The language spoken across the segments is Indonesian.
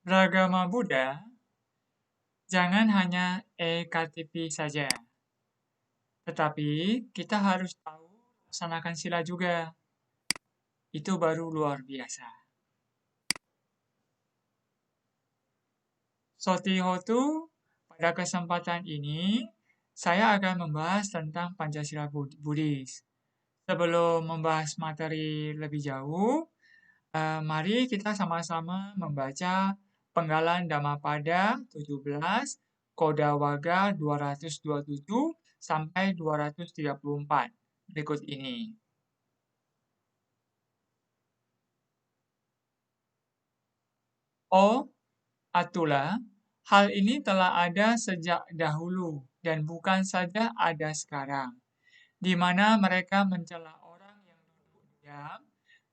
Beragama Buddha jangan hanya KTP saja, tetapi kita harus tahu laksanakan sila juga. Itu baru luar biasa. Sotihotu, pada kesempatan ini saya akan membahas tentang Pancasila Buddhis. Sebelum membahas materi lebih jauh, mari kita sama-sama membaca Penggalan Dhammapada 17, Kodawaga 227 sampai 234 berikut ini. Oh, Atula, hal ini telah ada sejak dahulu dan bukan saja ada sekarang, di mana mereka mencela orang yang duduk diam,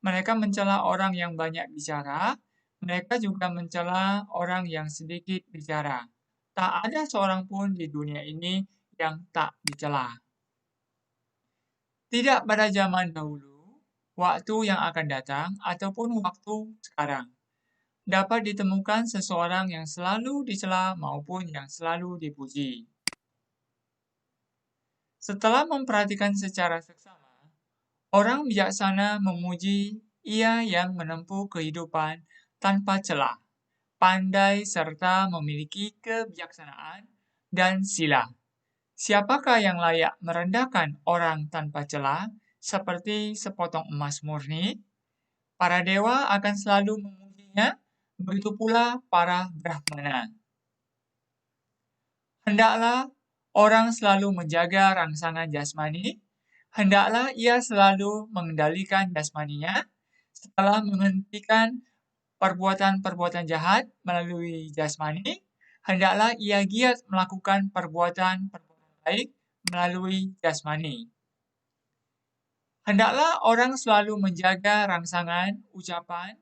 mereka mencela orang yang banyak bicara, mereka juga mencela orang yang sedikit bicara. Tak ada seorang pun di dunia ini yang tak dicela. Tidak pada zaman dahulu, waktu yang akan datang, ataupun waktu sekarang, dapat ditemukan seseorang yang selalu dicela maupun yang selalu dipuji. Setelah memperhatikan secara seksama, orang bijaksana memuji ia yang menempuh kehidupan tanpa celah, pandai serta memiliki kebijaksanaan dan sila. Siapakah yang layak merendahkan orang tanpa celah seperti sepotong emas murni? Para dewa akan selalu memujinya, begitu pula para brahmana. Hendaklah orang selalu menjaga rangsangan jasmani, hendaklah ia selalu mengendalikan jasmaninya, setelah menghentikan perbuatan-perbuatan jahat melalui jasmani, hendaklah ia giat melakukan perbuatan-perbuatan baik melalui jasmani. Hendaklah orang selalu menjaga rangsangan ucapan,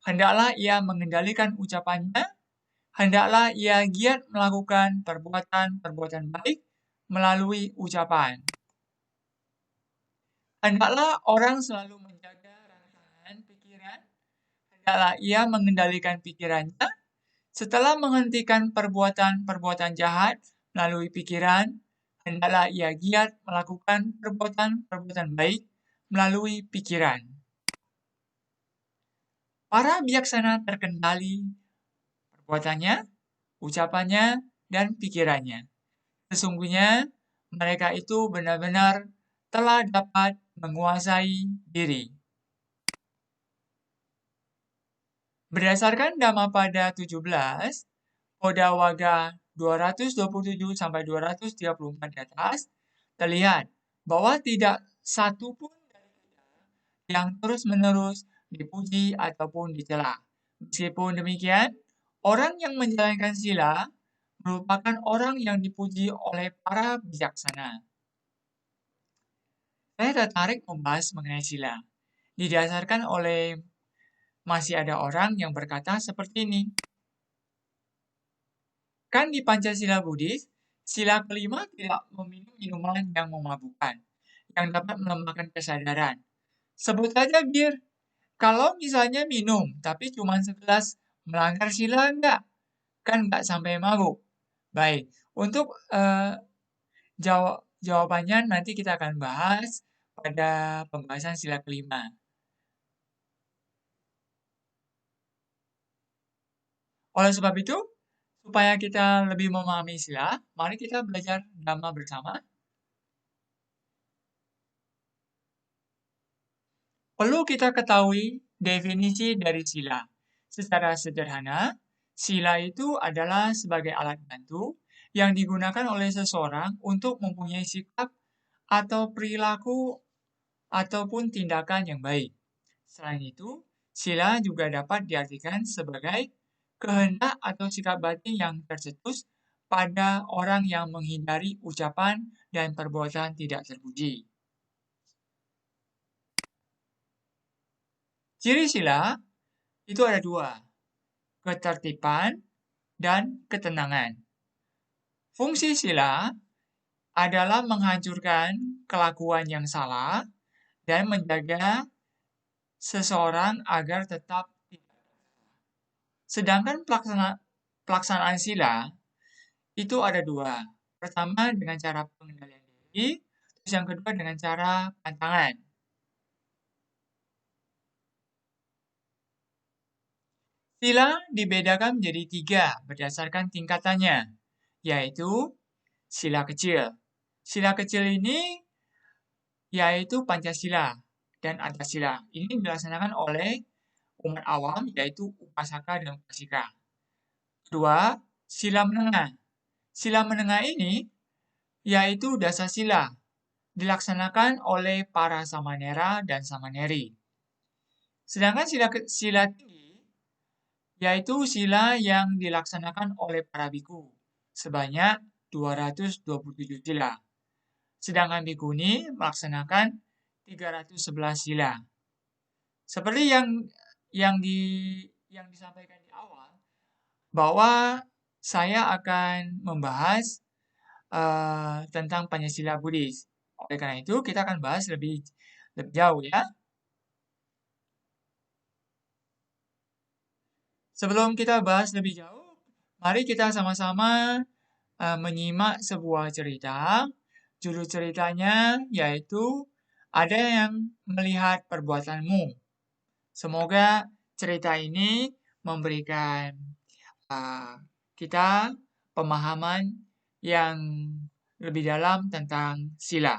hendaklah ia mengendalikan ucapannya, hendaklah ia giat melakukan perbuatan-perbuatan baik melalui ucapan. Hendaklah orang selalu menjaga rangsangan pikiran, hendaklah ia mengendalikan pikirannya, setelah menghentikan perbuatan-perbuatan jahat melalui pikiran, hendaklah ia giat melakukan perbuatan-perbuatan baik melalui pikiran. Para bijaksana terkendali perbuatannya, ucapannya, dan pikirannya. Sesungguhnya mereka itu benar-benar telah dapat menguasai diri. Berdasarkan Dhammapada 17, Kodawaga 227 sampai 234 di atas, terlihat bahwa tidak satu pun dari kita yang terus-menerus dipuji ataupun dicela. Meskipun demikian, orang yang menjalankan sila merupakan orang yang dipuji oleh para bijaksana. Saya tertarik membahas mengenai sila. Didasarkan oleh masih ada orang yang berkata seperti ini. Kan di Pancasila Buddhis, sila kelima tidak meminum minuman yang memabukkan, yang dapat melemahkan kesadaran. Sebut saja bir. Kalau misalnya minum, tapi cuma segelas, melanggar sila enggak? Kan enggak sampai mabuk. Baik, untuk jawabannya nanti kita akan bahas pada pembahasan sila kelima. Oleh sebab itu, supaya kita lebih memahami sila, mari kita belajar Dhamma bersama. Perlu kita ketahui definisi dari sila. Secara sederhana, sila itu adalah sebagai alat bantu yang digunakan oleh seseorang untuk mempunyai sikap atau perilaku ataupun tindakan yang baik. Selain itu, sila juga dapat diartikan sebagai kehendak atau sikap batin yang tercetus pada orang yang menghindari ucapan dan perbuatan tidak terpuji. Ciri sila itu ada dua, ketertiban dan ketenangan. Fungsi sila adalah menghancurkan kelakuan yang salah dan menjaga seseorang agar tetap tidak salah. Sedangkan pelaksanaan sila itu ada dua. Pertama dengan cara pengendalian diri, terus yang kedua dengan cara pantangan. Sila dibedakan menjadi tiga berdasarkan tingkatannya, yaitu sila kecil. Sila kecil ini yaitu Pancasila dan Antasila. Ini dilaksanakan oleh umat awam, yaitu Upasaka dan Upasika. Kedua, sila menengah. Sila menengah ini yaitu Dasasila, dilaksanakan oleh para samanera dan samaneri. Sedangkan sila tinggi yaitu sila yang dilaksanakan oleh para biku sebanyak 227 sila. Sedangkan bikuni melaksanakan 311 sila. Seperti yang disampaikan di awal, bahwa saya akan membahas tentang Pancasila Buddhis. Oleh karena itu, kita akan bahas lebih jauh ya. Sebelum kita bahas lebih jauh, mari kita sama-sama menyimak sebuah cerita. Judul ceritanya yaitu Ada yang Melihat Perbuatanmu. Semoga cerita ini memberikan kita pemahaman yang lebih dalam tentang sila.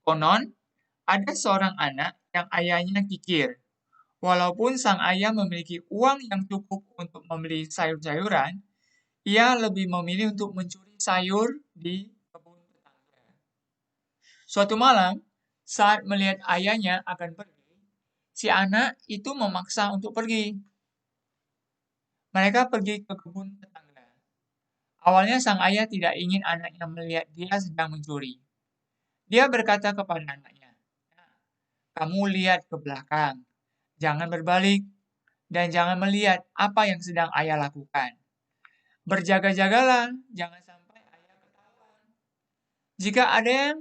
Konon, ada seorang anak yang ayahnya kikir. Walaupun sang ayah memiliki uang yang cukup untuk membeli sayur-sayuran, ia lebih memilih untuk mencuri sayur di kebun tetangga. Suatu malam, saat melihat ayahnya akan pergi, si anak itu memaksa untuk pergi. Mereka pergi ke kebun tetangga. Awalnya sang ayah tidak ingin anaknya melihat dia sedang mencuri. Dia berkata kepada anaknya, "Kamu lihat ke belakang, jangan berbalik, dan jangan melihat apa yang sedang ayah lakukan. Berjaga-jagalah, jangan sampai ayah ketahuan. Jika ada yang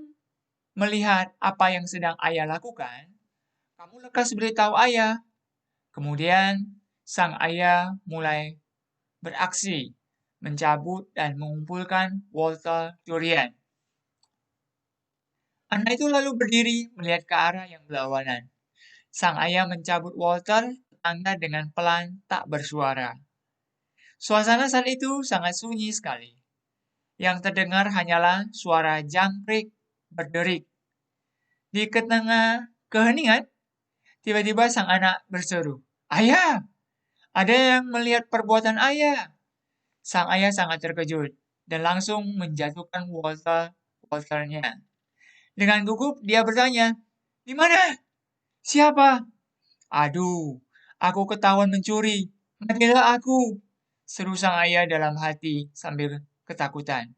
melihat apa yang sedang ayah lakukan, kamu lekas beritahu ayah." Kemudian, sang ayah mulai beraksi, mencabut dan mengumpulkan wortel durian. Anak itu lalu berdiri melihat ke arah yang berlawanan. Sang ayah mencabut wortel tetangga dengan pelan tak bersuara. Suasana saat itu sangat sunyi sekali. Yang terdengar hanyalah suara jangkrik berderik. Di tengah keheningan, tiba-tiba sang anak berseru, "Ayah, ada yang melihat perbuatan ayah." Sang ayah sangat terkejut dan langsung menjatuhkan wortelnya. Dengan gugup dia bertanya, "Di mana? Siapa?" "Aduh, aku ketahuan mencuri. Matilah aku," seru sang ayah dalam hati sambil ketakutan.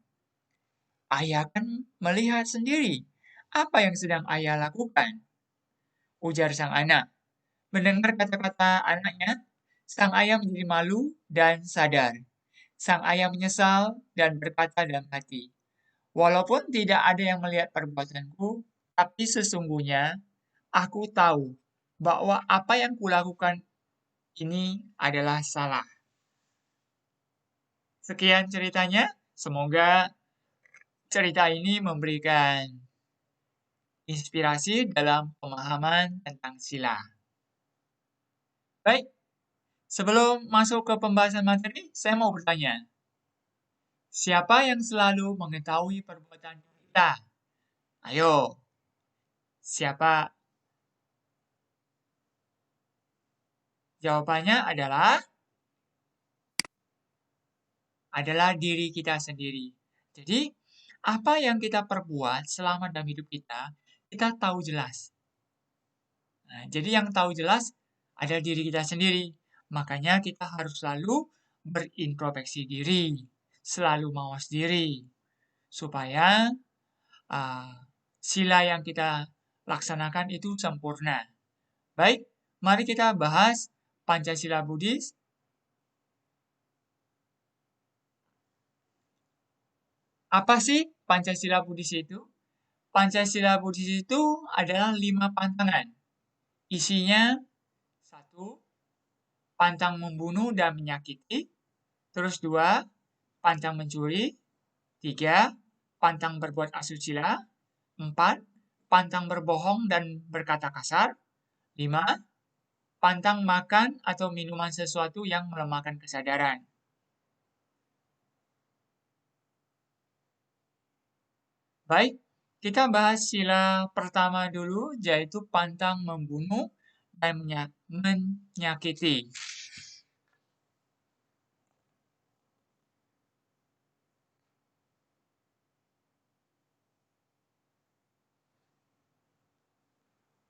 "Ayah kan melihat sendiri apa yang sedang ayah lakukan," ujar sang anak. Mendengar kata-kata anaknya, sang ayah menjadi malu dan sadar. Sang ayah menyesal dan berkata dalam hati, "Walaupun tidak ada yang melihat perbuatanku, tapi sesungguhnya aku tahu bahwa apa yang kulakukan ini adalah salah." Sekian ceritanya. Semoga cerita ini memberikan inspirasi dalam pemahaman tentang sila. Baik, sebelum masuk ke pembahasan materi, saya mau bertanya. Siapa yang selalu mengetahui perbuatan kita? Ayo, siapa? Jawabannya adalah diri kita sendiri. Jadi, apa yang kita perbuat selama dalam hidup kita tahu jelas. Nah, jadi yang tahu jelas adalah diri kita sendiri. Makanya kita harus selalu berintrospeksi diri, selalu mawas diri, supaya sila yang kita laksanakan itu sempurna. Baik, mari kita bahas Pancasila Buddhis. Apa sih Pancasila Buddhis itu? Pancasila Buddhis itu adalah 5 pantangan. Isinya 1. pantang membunuh dan menyakiti. Terus 2, pantang mencuri. 3, pantang berbuat asusila. 4, pantang berbohong dan berkata kasar. 5, pantang makan atau minuman sesuatu yang melemahkan kesadaran. Baik, kita bahas sila pertama dulu, yaitu pantang membunuh dan menyakiti.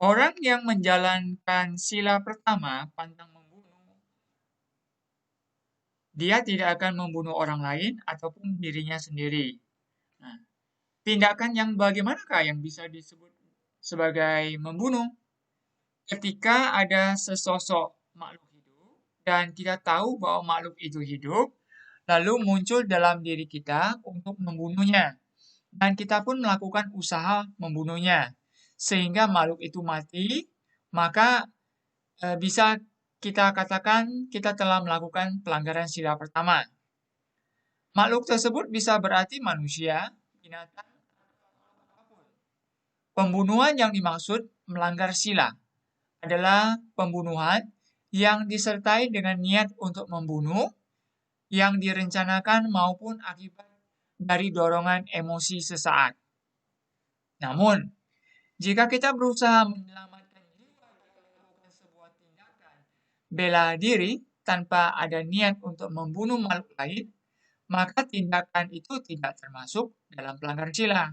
Orang yang menjalankan sila pertama, pantang membunuh, dia tidak akan membunuh orang lain ataupun dirinya sendiri. Nah, tindakan yang bagaimanakah yang bisa disebut sebagai membunuh? Ketika ada sesosok makhluk hidup dan kita tahu bahwa makhluk itu hidup, lalu muncul dalam diri kita untuk membunuhnya. Dan kita pun melakukan usaha membunuhnya. Sehingga makhluk itu mati, maka bisa kita katakan kita telah melakukan pelanggaran sila pertama. Makhluk tersebut bisa berarti manusia, binatang, apapun. Pembunuhan yang dimaksud melanggar sila adalah pembunuhan yang disertai dengan niat untuk membunuh, yang direncanakan maupun akibat dari dorongan emosi sesaat. Namun, jika kita berusaha menyelamatkan jiwa dengan melakukan sebuah tindakan bela diri tanpa ada niat untuk membunuh makhluk lain, maka tindakan itu tidak termasuk dalam pelanggaran sila.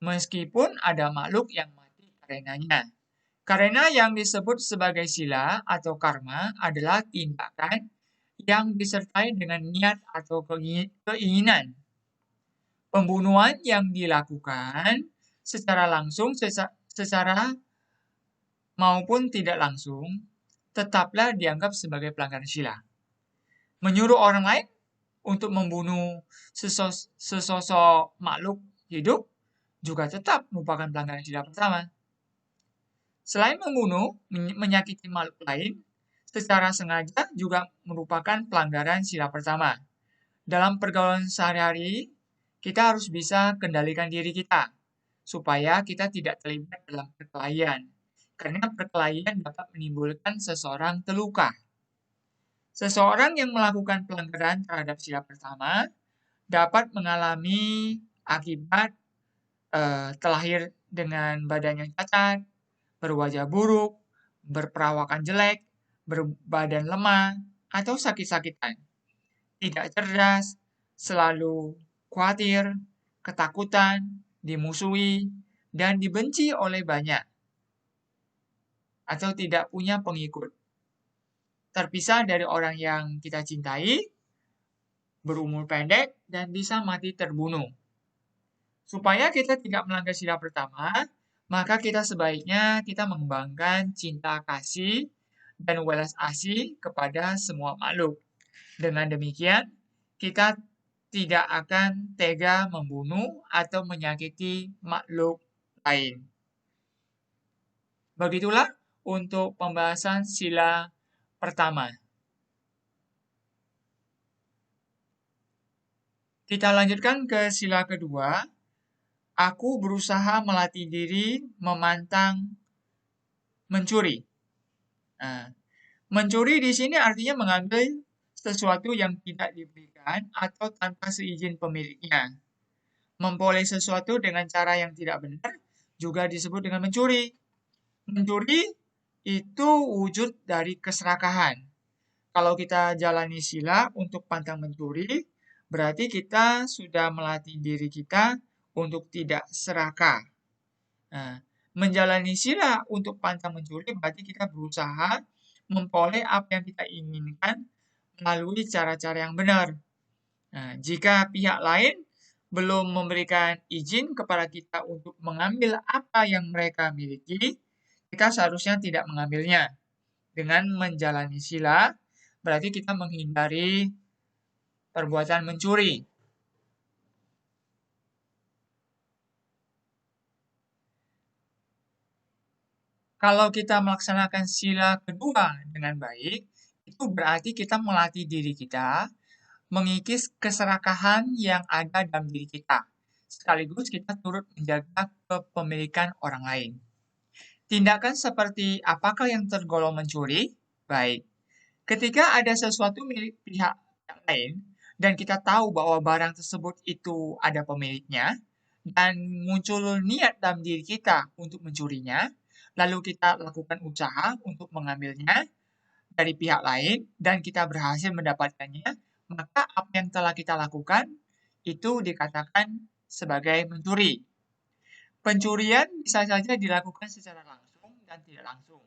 Meskipun ada makhluk yang mati karenanya. Karena yang disebut sebagai sila atau karma adalah tindakan yang disertai dengan niat atau keinginan. Pembunuhan yang dilakukan secara langsung, secara maupun tidak langsung, tetaplah dianggap sebagai pelanggaran sila. Menyuruh orang lain untuk membunuh sesosok makhluk hidup juga tetap merupakan pelanggaran sila pertama. Selain membunuh, menyakiti makhluk lain, secara sengaja juga merupakan pelanggaran sila pertama. Dalam pergaulan sehari-hari, kita harus bisa kendalikan diri kita, supaya kita tidak terlibat dalam perkelahian. Karena perkelahian dapat menimbulkan seseorang terluka. Seseorang yang melakukan pelanggaran terhadap sila pertama dapat mengalami akibat terlahir dengan badan yang cacat, berwajah buruk, berperawakan jelek, berbadan lemah, atau sakit-sakitan. Tidak cerdas, selalu khawatir, ketakutan, dimusuhi, dan dibenci oleh banyak, atau tidak punya pengikut. Terpisah dari orang yang kita cintai, berumur pendek, dan bisa mati terbunuh. Supaya kita tidak melanggar sila pertama, maka kita sebaiknya kita mengembangkan cinta kasih dan welas asih kepada semua makhluk. Dengan demikian, kita tidak akan tega membunuh atau menyakiti makhluk lain. Begitulah untuk pembahasan sila pertama. Kita lanjutkan ke sila kedua. Aku berusaha melatih diri memantang mencuri. Nah, mencuri di sini artinya mengambil sesuatu yang tidak diberikan atau tanpa seizin pemiliknya. Memperoleh sesuatu dengan cara yang tidak benar juga disebut dengan mencuri. Mencuri itu wujud dari keserakahan. Kalau kita jalani sila untuk pantang mencuri, berarti kita sudah melatih diri kita untuk tidak serakah. Nah, menjalani sila untuk pantang mencuri berarti kita berusaha memperoleh apa yang kita inginkan melalui cara-cara yang benar. Nah, jika pihak lain belum memberikan izin kepada kita untuk mengambil apa yang mereka miliki, kita seharusnya tidak mengambilnya. Dengan menjalani sila, berarti kita menghindari perbuatan mencuri. Kalau kita melaksanakan sila kedua dengan baik, itu berarti kita melatih diri kita mengikis keserakahan yang ada dalam diri kita. Sekaligus kita turut menjaga kepemilikan orang lain. Tindakan seperti apakah yang tergolong mencuri? Baik. Ketika ada sesuatu milik pihak yang lain dan kita tahu bahwa barang tersebut itu ada pemiliknya dan muncul niat dalam diri kita untuk mencurinya, lalu kita lakukan usaha untuk mengambilnya dari pihak lain dan kita berhasil mendapatkannya, maka apa yang telah kita lakukan itu dikatakan sebagai mencuri. Pencurian bisa saja dilakukan secara langsung dan tidak langsung.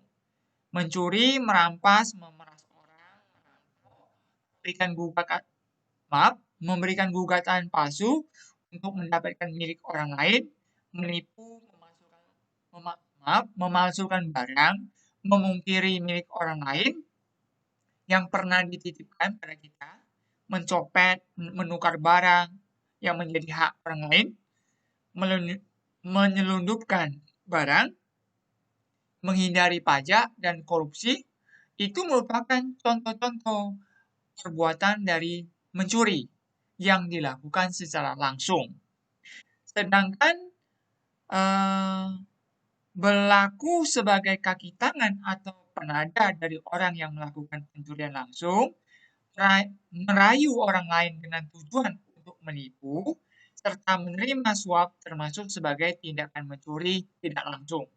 Mencuri, merampas, memeras orang, memberikan gugatan, memberikan gugatan palsu untuk mendapatkan milik orang lain, menipu, memalsukan barang, memungkiri milik orang lain yang pernah dititipkan pada kita, mencopet, menukar barang yang menjadi hak orang lain, menyelundupkan barang, menghindari pajak dan korupsi, itu merupakan contoh-contoh perbuatan dari mencuri yang dilakukan secara langsung. Sedangkan berlaku sebagai kaki tangan atau penada dari orang yang melakukan pencurian langsung, merayu orang lain dengan tujuan untuk menipu, serta menerima suap termasuk sebagai tindakan mencuri tidak langsung.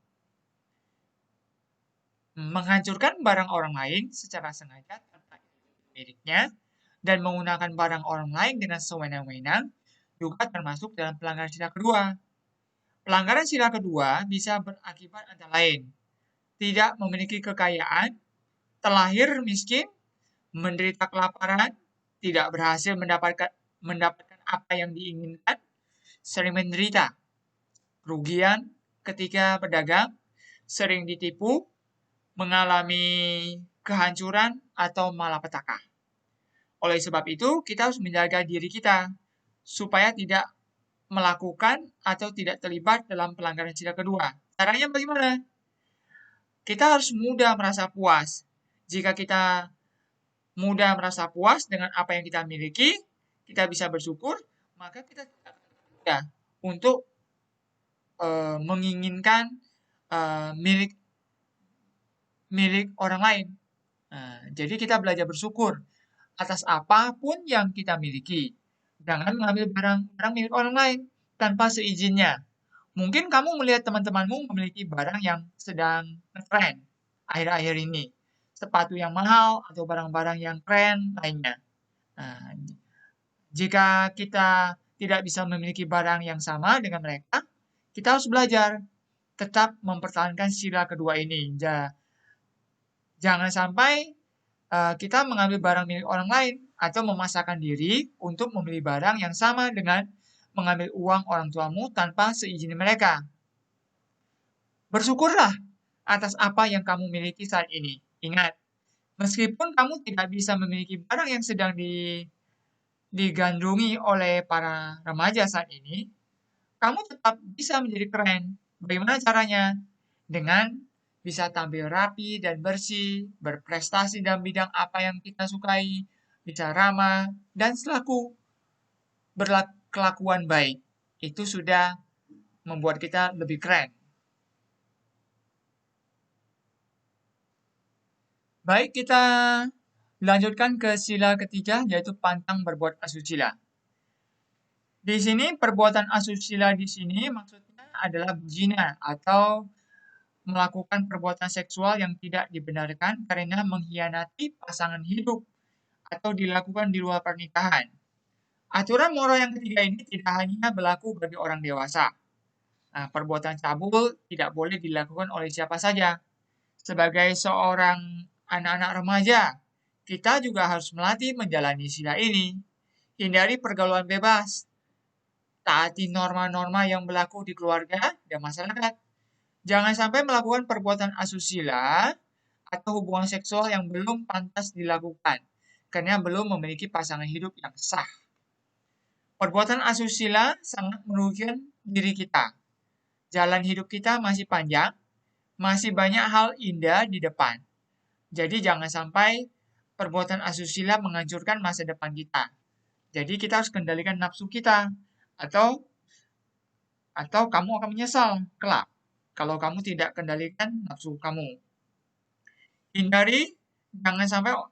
Menghancurkan barang orang lain secara sengaja tanpa miliknya dan menggunakan barang orang lain dengan sewenang-wenang juga termasuk dalam pelanggaran sila kedua. Pelanggaran sila kedua bisa berakibat antara lain tidak memiliki kekayaan, terlahir miskin, menderita kelaparan, tidak berhasil mendapatkan apa yang diinginkan, sering menderita kerugian ketika berdagang, sering ditipu, mengalami kehancuran atau malapetaka. Oleh sebab itu, kita harus menjaga diri kita supaya tidak melakukan atau tidak terlibat dalam pelanggaran sila kedua. Caranya bagaimana? Kita harus mudah merasa puas. Jika kita mudah merasa puas dengan apa yang kita miliki, kita bisa bersyukur, maka kita tidak akan mudah untuk menginginkan milik orang lain. Jadi kita belajar bersyukur atas apapun yang kita miliki. Jangan mengambil barang milik orang lain tanpa seizinnya. Mungkin kamu melihat teman-temanmu memiliki barang yang sedang ngetren akhir-akhir ini. Sepatu yang mahal atau barang-barang yang keren lainnya. Nah, jika kita tidak bisa memiliki barang yang sama dengan mereka, kita harus belajar tetap mempertahankan sila kedua ini. Jangan sampai kita mengambil barang milik orang lain atau memaksakan diri untuk membeli barang yang sama dengan mengambil uang orang tuamu tanpa seizin mereka. Bersyukurlah atas apa yang kamu miliki saat ini. Ingat, meskipun kamu tidak bisa memiliki barang yang sedang digandrungi oleh para remaja saat ini, kamu tetap bisa menjadi keren. Bagaimana caranya? Dengan bisa tampil rapi dan bersih, berprestasi dalam bidang apa yang kita sukai, bisa ramah, dan selaku berkelakuan baik. Itu sudah membuat kita lebih keren. Baik, kita lanjutkan ke sila ketiga, yaitu pantang berbuat asusila. Di sini perbuatan asusila di sini maksudnya adalah berzina atau melakukan perbuatan seksual yang tidak dibenarkan karena mengkhianati pasangan hidup atau dilakukan di luar pernikahan. Aturan moral yang ketiga ini tidak hanya berlaku bagi orang dewasa. Nah, perbuatan cabul tidak boleh dilakukan oleh siapa saja. Sebagai seorang anak-anak remaja, kita juga harus melatih menjalani sila ini. Hindari pergaulan bebas. Taati norma-norma yang berlaku di keluarga dan masyarakat. Jangan sampai melakukan perbuatan asusila atau hubungan seksual yang belum pantas dilakukan karena belum memiliki pasangan hidup yang sah. Perbuatan asusila sangat merugikan diri kita. Jalan hidup kita masih panjang, masih banyak hal indah di depan. Jadi jangan sampai perbuatan asusila menghancurkan masa depan kita. Jadi kita harus kendalikan nafsu kita, atau kamu akan menyesal kelak kalau kamu tidak kendalikan nafsu kamu. Hindari jangan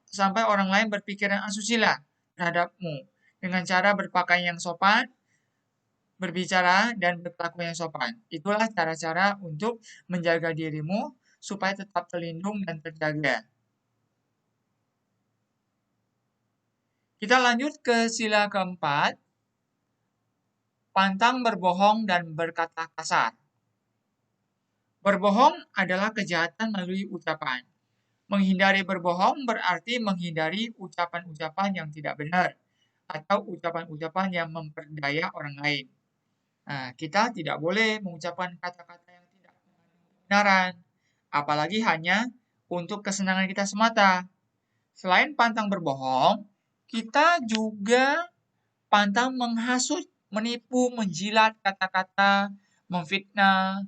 sampai orang lain berpikiran asusila terhadapmu dengan cara berpakaian yang sopan, berbicara dan berperilaku yang sopan. Itulah cara-cara untuk menjaga dirimu supaya tetap terlindung dan terjaga. Kita lanjut ke sila keempat, pantang berbohong dan berkata kasar. Berbohong adalah kejahatan melalui ucapan. Menghindari berbohong berarti menghindari ucapan-ucapan yang tidak benar atau ucapan-ucapan yang memperdaya orang lain. Nah, kita tidak boleh mengucapkan kata-kata yang tidak mengandung kebenaran, apalagi hanya untuk kesenangan kita semata. Selain pantang berbohong, kita juga pantang menghasut, menipu, menjilat kata-kata, memfitnah,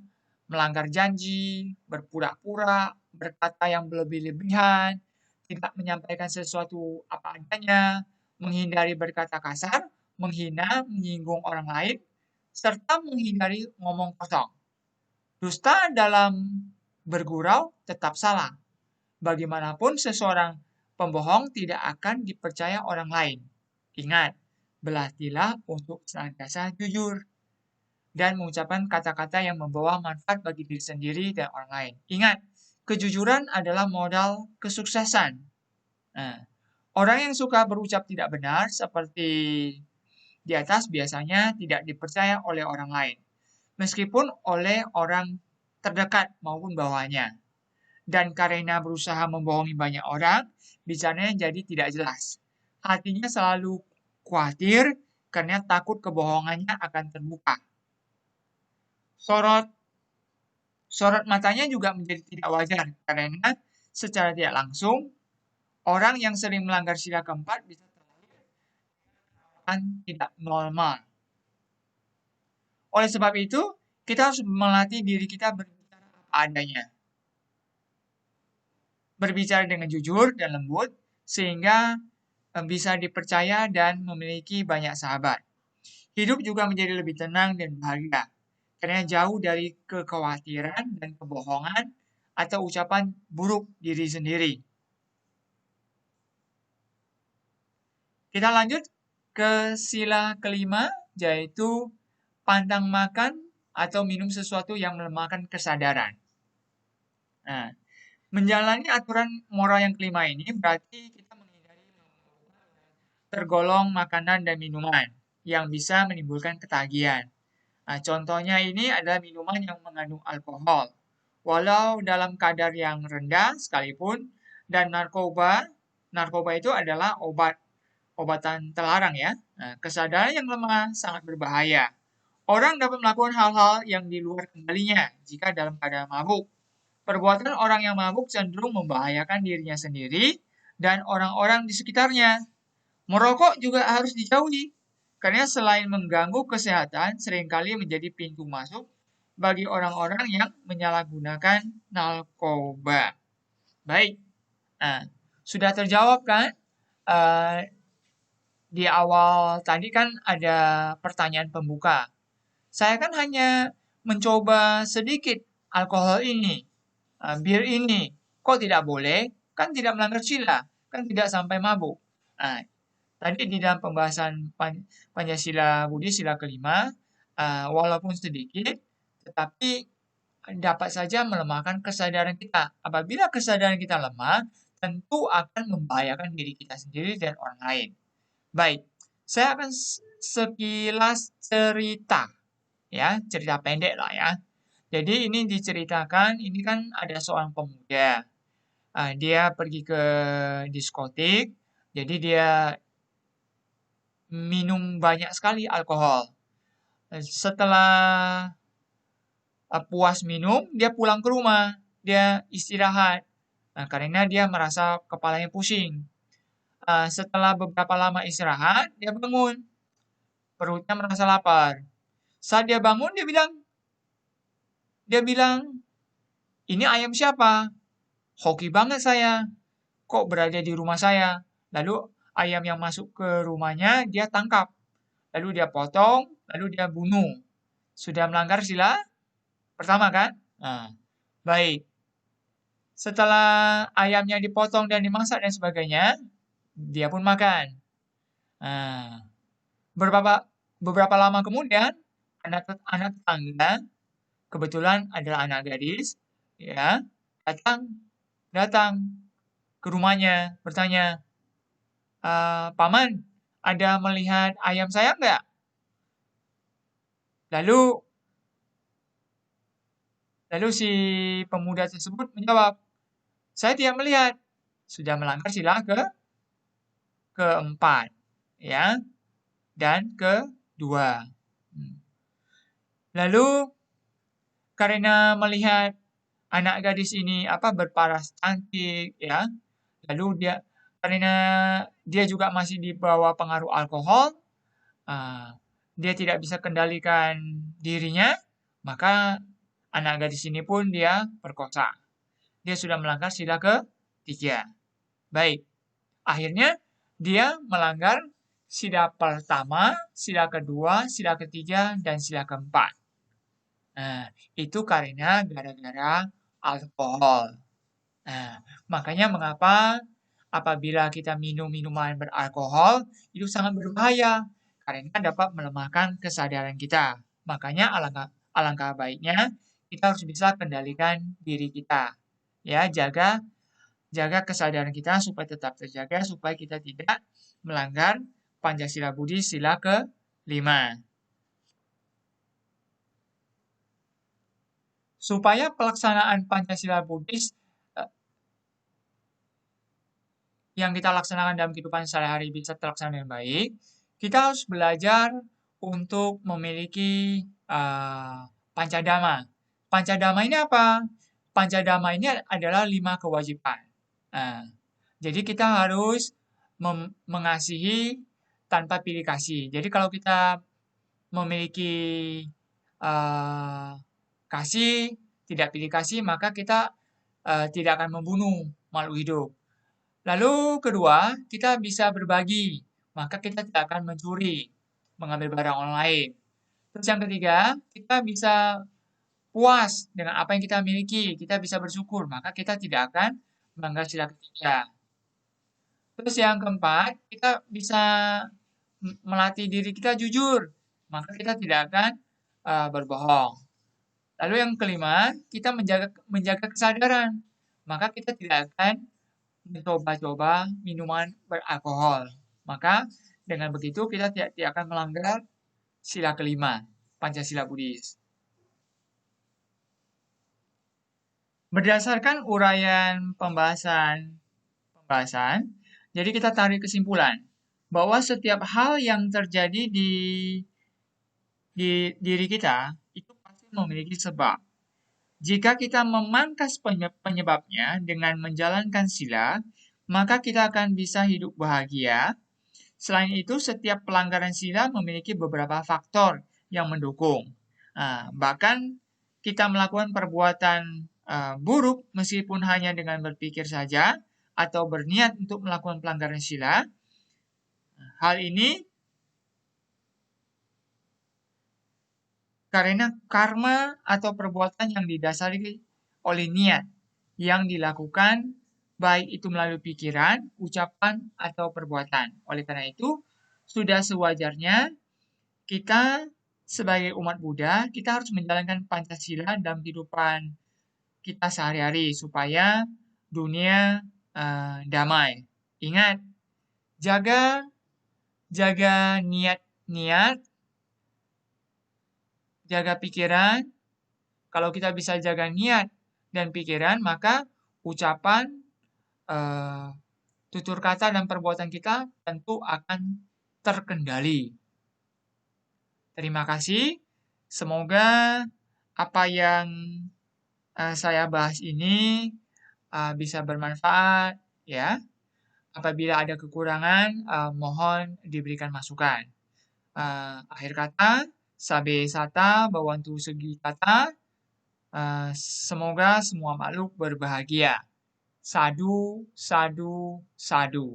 melanggar janji, berpura-pura, berkata yang berlebih-lebihan, tidak menyampaikan sesuatu apa adanya, menghindari berkata kasar, menghina, menyinggung orang lain, serta menghindari ngomong kosong. Dusta dalam bergurau tetap salah. Bagaimanapun seseorang pembohong tidak akan dipercaya orang lain. Ingat, berlatihlah untuk senantiasa jujur dan mengucapkan kata-kata yang membawa manfaat bagi diri sendiri dan orang lain. Ingat, kejujuran adalah modal kesuksesan. Nah, orang yang suka berucap tidak benar seperti di atas biasanya tidak dipercaya oleh orang lain, meskipun oleh orang terdekat maupun bawahnya. Dan karena berusaha membohongi banyak orang, bicaranya jadi tidak jelas. Hatinya selalu khawatir karena takut kebohongannya akan terbuka. Sorot matanya juga menjadi tidak wajar karena secara tidak langsung orang yang sering melanggar sila keempat bisa terlahir tidak normal. Oleh sebab itu, kita harus melatih diri kita berbicara apa adanya. Berbicara dengan jujur dan lembut sehingga bisa dipercaya dan memiliki banyak sahabat. Hidup juga menjadi lebih tenang dan bahagia karena jauh dari kekhawatiran dan kebohongan atau ucapan buruk diri sendiri. Kita lanjut ke sila kelima, yaitu pantang makan atau minum sesuatu yang melemahkan kesadaran. Nah, menjalani aturan moral yang kelima ini berarti kita menghindari tergolong makanan dan minuman yang bisa menimbulkan ketagihan. Nah, contohnya ini adalah minuman yang mengandung alkohol, walau dalam kadar yang rendah sekalipun, dan narkoba itu adalah obatan terlarang ya. Nah, kesadaran yang lemah sangat berbahaya. Orang dapat melakukan hal-hal yang di luar kendalinya jika dalam keadaan mabuk. Perbuatan orang yang mabuk cenderung membahayakan dirinya sendiri dan orang-orang di sekitarnya. Merokok juga harus dijauhi, karena selain mengganggu kesehatan, seringkali menjadi pintu masuk bagi orang-orang yang menyalahgunakan narkoba. Baik, nah, sudah terjawab kan? Di awal tadi kan ada pertanyaan pembuka. Saya kan hanya mencoba sedikit alkohol ini, bir ini. Kok tidak boleh? Kan tidak melanggar sila, kan tidak sampai mabuk. Nah, tadi di dalam pembahasan Pancasila Budi sila kelima, walaupun sedikit, tetapi dapat saja melemahkan kesadaran kita. Apabila kesadaran kita lemah, tentu akan membahayakan diri kita sendiri dan orang lain. Baik, saya akan sekilas cerita, ya, cerita pendek lah ya. Jadi ini diceritakan, ini kan ada seorang pemuda, dia pergi ke diskotik, jadi dia minum banyak sekali alkohol. Setelah puas minum, dia pulang ke rumah, dia istirahat. Nah, karena dia merasa kepalanya pusing. Setelah beberapa lama istirahat, dia bangun. Perutnya merasa lapar. Saat dia bangun, dia bilang, Ini ayam siapa? Hoki banget saya. Kok berada di rumah saya? Lalu ayam yang masuk ke rumahnya dia tangkap. Lalu dia potong, lalu dia bunuh. Sudah melanggar sila pertama kan? Nah, baik. Setelah ayamnya dipotong dan dimasak dan sebagainya, dia pun makan. Nah, beberapa lama kemudian, anak tetangga, kebetulan adalah anak gadis, ya, datang datang ke rumahnya, bertanya, Paman, ada melihat ayam saya nggak? Lalu lalu si pemuda tersebut menjawab, saya tidak melihat. Sudah melanggar sila keempat, ya, dan kedua. Lalu karena melihat anak gadis ini berparas cantik, ya, lalu karena dia juga masih di bawah pengaruh alkohol, ah, dia tidak bisa kendalikan dirinya, maka anak gadis ini pun dia perkosa. Dia sudah melanggar sila ketiga. Baik, akhirnya dia melanggar sila pertama, sila kedua, sila ketiga, dan sila keempat. Nah, itu karena gara-gara alkohol. Nah, makanya mengapa apabila kita minum minuman beralkohol, itu sangat berbahaya karena dapat melemahkan kesadaran kita. Makanya alangkah baiknya kita harus bisa kendalikan diri kita. Ya, jaga kesadaran kita supaya tetap terjaga supaya kita tidak melanggar Pancasila Buddhis sila ke-5. Supaya pelaksanaan Pancasila Buddhis yang kita laksanakan dalam kehidupan sehari-hari bisa terlaksana dengan baik, kita harus belajar untuk memiliki pancadama. Pancadama ini apa? Pancadama ini adalah 5 kewajiban. Nah, jadi kita harus mengasihi tanpa pilih kasih. Jadi kalau kita memiliki kasih, tidak pilih kasih, maka kita tidak akan membunuh makhluk hidup. Lalu kedua, kita bisa berbagi, maka kita tidak akan mencuri, mengambil barang orang lain. Terus yang ketiga, kita bisa puas dengan apa yang kita miliki, kita bisa bersyukur, maka kita tidak akan melanggar sila ketiga. Terus yang keempat, kita bisa melatih diri kita jujur, maka kita tidak akan berbohong. Lalu yang kelima, kita menjaga kesadaran, maka kita tidak akan mencoba-coba minuman beralkohol. Maka dengan begitu kita tidak akan melanggar sila kelima, Pancasila Buddhis. Berdasarkan uraian pembahasan, jadi kita tarik kesimpulan bahwa setiap hal yang terjadi di diri kita itu pasti memiliki sebab. Jika kita memangkas penyebabnya dengan menjalankan sila, maka kita akan bisa hidup bahagia. Selain itu, setiap pelanggaran sila memiliki beberapa faktor yang mendukung. Bahkan kita melakukan perbuatan buruk meskipun hanya dengan berpikir saja atau berniat untuk melakukan pelanggaran sila. Hal ini karena karma atau perbuatan yang didasari oleh niat yang dilakukan baik itu melalui pikiran, ucapan, atau perbuatan. Oleh karena itu, sudah sewajarnya kita sebagai umat Buddha, kita harus menjalankan Pancasila dalam kehidupan kita sehari-hari supaya dunia damai. Ingat, jaga niat, jaga pikiran. Kalau kita bisa jaga niat dan pikiran, maka ucapan, tutur kata, dan perbuatan kita tentu akan terkendali. Terima kasih. Semoga apa yang saya bahas ini bisa bermanfaat, ya. Apabila ada kekurangan, mohon diberikan masukan. Akhir kata, sabe sata bawantu segi kata. Semoga semua makhluk berbahagia. Sadu, sadu, sadu.